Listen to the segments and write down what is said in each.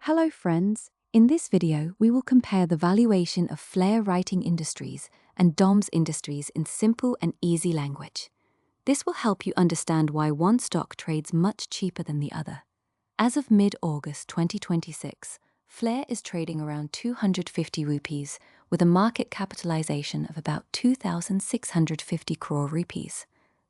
Hello friends, in this video we will compare the valuation of Flair Writing Industries and DOMS Industries in simple and easy language. This will help you understand why one stock trades much cheaper than the other. As of mid-August 2026, Flair is trading around 250 rupees with a market capitalization of about 2,650 crore rupees.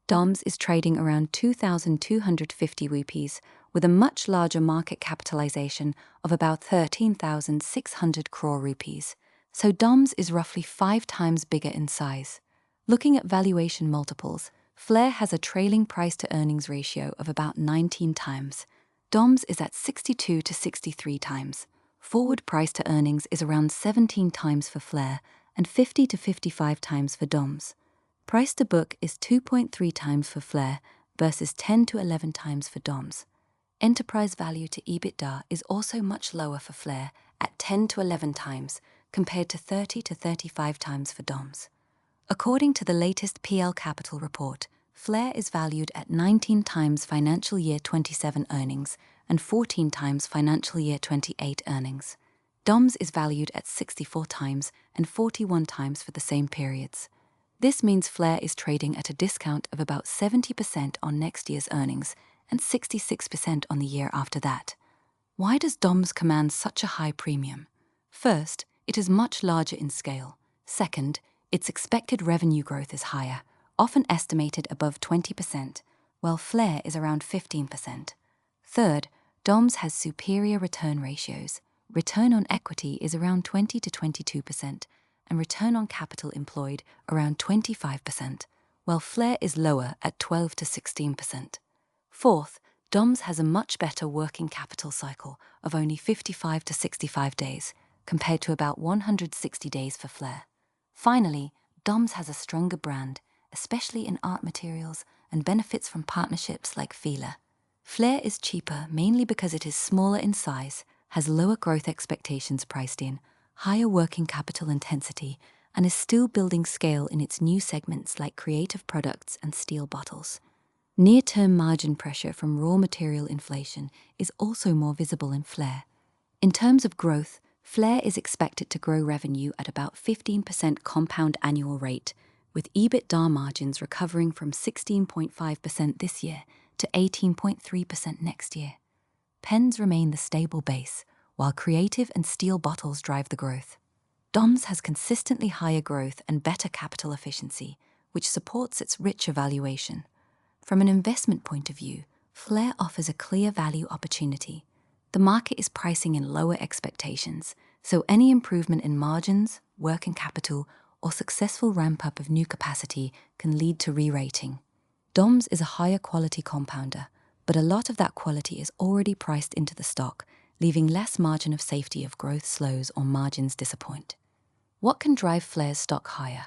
DOMS is trading around 2,250 rupees with a much larger market capitalization of about 13,600 crore rupees, so DOMS is roughly 5 times bigger in size. Looking at valuation multiples, Flair has a trailing price-to-earnings ratio of about 19 times. DOMS is at 62 to 63 times. Forward price-to-earnings is around 17 times for Flair and 50 to 55 times for DOMS. Price to book is 2.3 times for Flair versus 10 to 11 times for DOMS. Enterprise value to EBITDA is also much lower for Flair at 10 to 11 times compared to 30 to 35 times for DOMS. According to the latest PL Capital report, Flair is valued at 19 times financial year 27 earnings and 14 times financial year 28 earnings. DOMS is valued at 64 times and 41 times for the same periods. This means Flair is trading at a discount of about 70% on next year's earnings and 66% on the year after that. Why does DOMS command such a high premium? First, it is much larger in scale. Second, its expected revenue growth is higher, often estimated above 20%, while Flair is around 15%. Third, DOMS has superior return ratios. Return on equity is around 20 to 22%, and return on capital employed around 25%, while Flair is lower at 12 to 16%. Fourth, DOMS has a much better working capital cycle of only 55 to 65 days, compared to about 160 days for Flair. Finally, DOMS has a stronger brand, especially in art materials, and benefits from partnerships like Fila. Flair is cheaper mainly because it is smaller in size, has lower growth expectations priced in, higher working capital intensity, and is still building scale in its new segments like creative products and steel bottles. Near-term margin pressure from raw material inflation is also more visible in Flair. In terms of growth, Flair is expected to grow revenue at about 15% compound annual rate, with EBITDA margins recovering from 16.5% this year to 18.3% next year. Pens remain the stable base, while creative and steel bottles drive the growth. DOMS has consistently higher growth and better capital efficiency, which supports its richer valuation. From an investment point of view, Flair offers a clear value opportunity. The market is pricing in lower expectations, so any improvement in margins, working capital, or successful ramp-up of new capacity can lead to re-rating. DOMS is a higher quality compounder, but a lot of that quality is already priced into the stock, leaving less margin of safety if growth slows or margins disappoint. What can drive Flair's stock higher?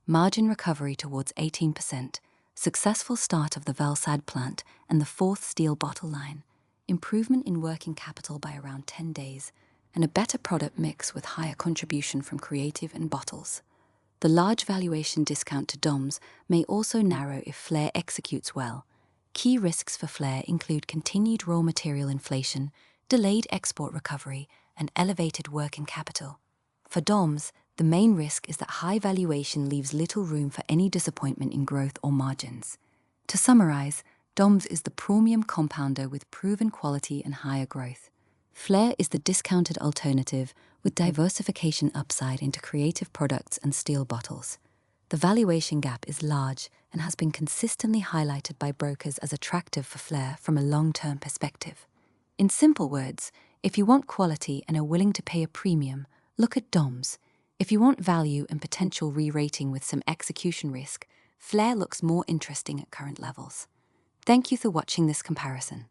Margin recovery towards 18%, successful start of the Valsad plant and the 4th steel bottle line, improvement in working capital by around 10 days, and a better product mix with higher contribution from creative and bottles. The large valuation discount to DOMS may also narrow if Flair executes well. Key risks for Flair include continued raw material inflation, delayed export recovery, and elevated working capital. For DOMS, the main risk is that high valuation leaves little room for any disappointment in growth or margins. To summarize, DOMS is the premium compounder with proven quality and higher growth. Flair is the discounted alternative with diversification upside into creative products and steel bottles. The valuation gap is large and has been consistently highlighted by brokers as attractive for Flair from a long-term perspective. In simple words, if you want quality and are willing to pay a premium, look at DOMS. If you want value and potential re-rating with some execution risk, Flair looks more interesting at current levels. Thank you for watching this comparison.